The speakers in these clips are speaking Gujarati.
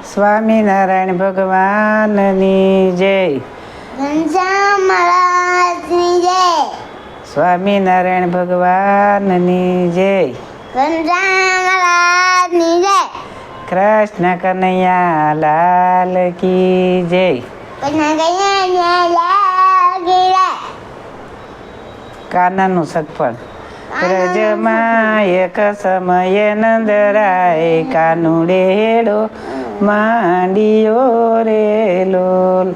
સ્વામિનારાયણ ભગવાનની જય. ઘનશ્યામ મહારાજની જય. સ્વામિનારાયણ ભગવાનની જય. ઘનશ્યામ મહારાજની જય. કૃષ્ણ કનૈયા લાલ કી જય. કૃષ્ણ કનૈયા લાલ કી જય. કાનાનું સગપણ. વ્રજમાં એક સમયે નંદરાય કાનુડે હેડો માંડિયો રે લોલ.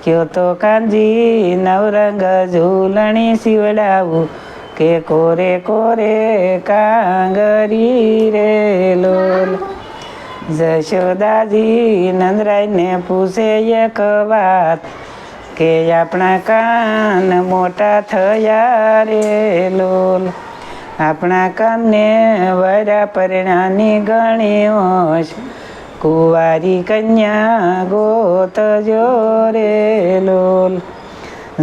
કયો તો કાંજી નવરંગ ઝૂલણી શિવડાવું કે કોરે કોરે કાંગરી રે લોલ. જશોદાજી નંદરાયને પૂછે એક વાત કે આપણા કાન મોટા થયા રે લોલ. આપણા કાનને વરા પરણાની ગણી હોશ કુંવારી કન્યા ગોતજો રે લોલ.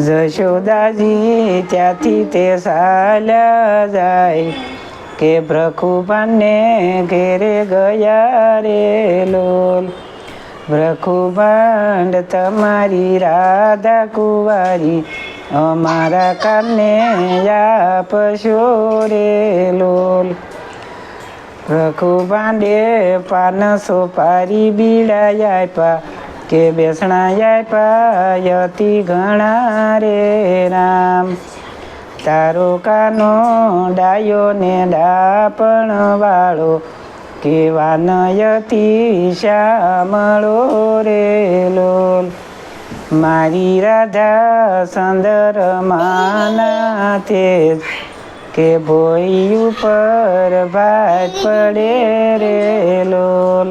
જશોદાજી ત્યાંથી તે ચાલ્યા જાય કે ભ્રખુબાને ઘેરે ગયા રે લોલ. ભ્રખુબાંડ તમારી રાધા કુંવારી અમારા કાને આપશો રે લોલ. ભ્રખુબાંડે પાન સોપારી બીડા આપ્યા કે બેસણા આપ્યા યતિ ઘણા રે રામ. તારો કાનો ડાયો ને ડાપણ વાળો કે વાનયતિ શ્યામળો રે લોલ. મારી રાધા સંદર માના તેજ કે ભોઈ ઉપર ભાત પડે રે લોલ.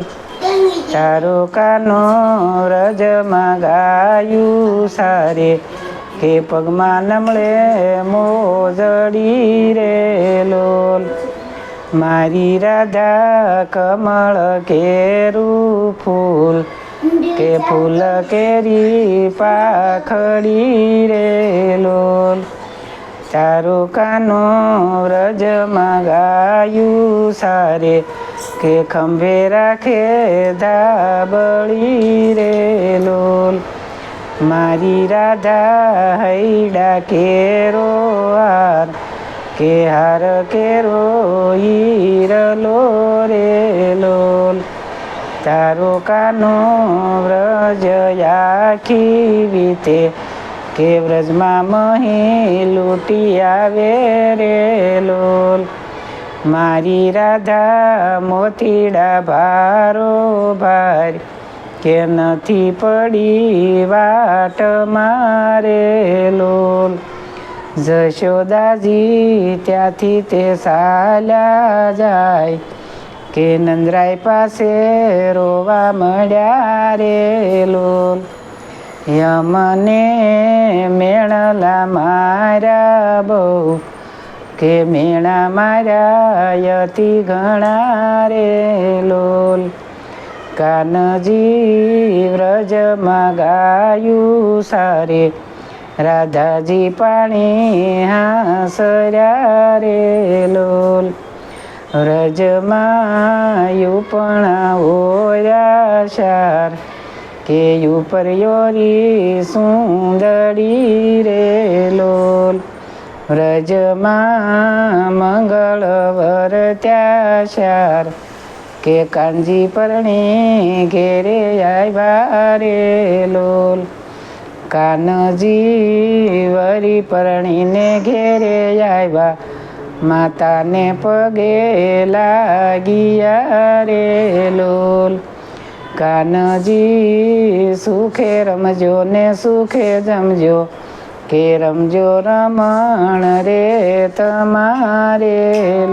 તારો કાનો વ્રજમાં ગાયું સારે કે પગમાં નમળે મોજડી રે લોલ. મારી રાધા કમળ કેરું ફૂલ કે ફૂલ કેરી પાખડી રે લોલ. તારો કાનો વ્રજમાં ગાયું સારે કે ખંભે રાખે ધાબળી રે લોલ. મારી રાધા હૈડા કેરો હાર કે હાર કેરો હીરલો રે લોલ. તારો કાનો વ્રજ આખી વીતે કે વ્રજમાં મહી લૂંટી આવે રે લોલ. મારી રાધા મોતીડા ભારો ભાર કે નથી પડી વાટ મારે લોલ. જશોદાજી ત્યાંથી તે ચાલ્યા જાય કે નંદરાય પાસે રોવા મળ્યા રે લોલ. યમને મેળલા માર્યા બહુ કે મેળા માર્યા યતિ ઘણા રે લોલ. કાનજી વ્રજમાં ગાયું સારે રાધાજી પાણી હાસર્યા રે લોલ. વ્રજમાં યુપણા ઓર્યા શાર કે ઉપર યોરી સુંદરી રે લોલ. વ્રજમાં મંગળ વર્ત્યાચાર કે કાંજી પરણી ઘેરે આવ્યા રે લોલ. કાનજી વરી પરણીને ઘેરે આવ્યા માતાને પગે લાગ્યા રે લોલ. કાનજી સુખે રમજો ને સુખે જમજો કે રમજો રમણ રે તમારે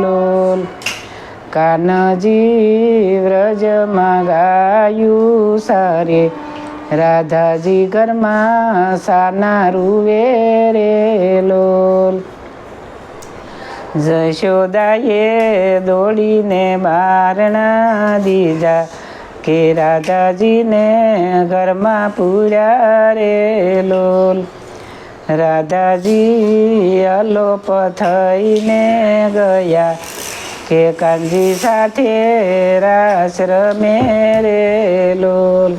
લોલ. કાનજી વ્રજમાં ગાયું સારે રાધાજી ઘરમાં સાના રૂવે રે લોલ. જશોદાએ દોડીને બારણા દીધા કે રાધાજીને ઘરમાં પૂર્યા રે લોલ. રાધાજી અલોપ થઈને ગયા કે કાનજી સાથે રાસ રમે રે લોલ.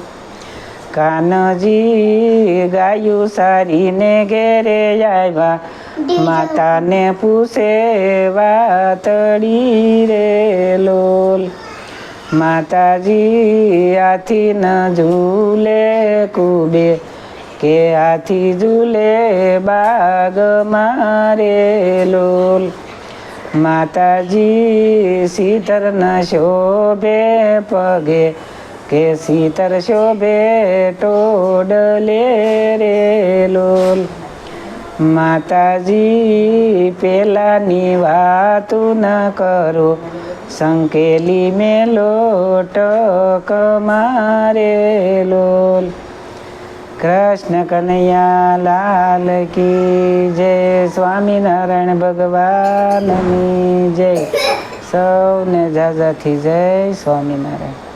કાનજી ગાયું સારીને ઘેરે આવ્યા, માતાને પૂછે વાતડી રે લોલ. માતાજી હાથી ન ઝૂલે કૂબે, કે હાથી ઝૂલે બાગ મારે લોલ. માતાજી સીતર ન શોભે પગે, કે સીતર શોભે ટોડલે રે લોલ. માતાજી પેલાની વાતું ન કરો, સંકેલી મેલો ટક મારે લોલ. કૃષ્ણ કનૈયા લાલ કી જય. સ્વામિનારાયણ ભગવાનની જય. સૌને જાજાથી જય સ્વામિનારાયણ.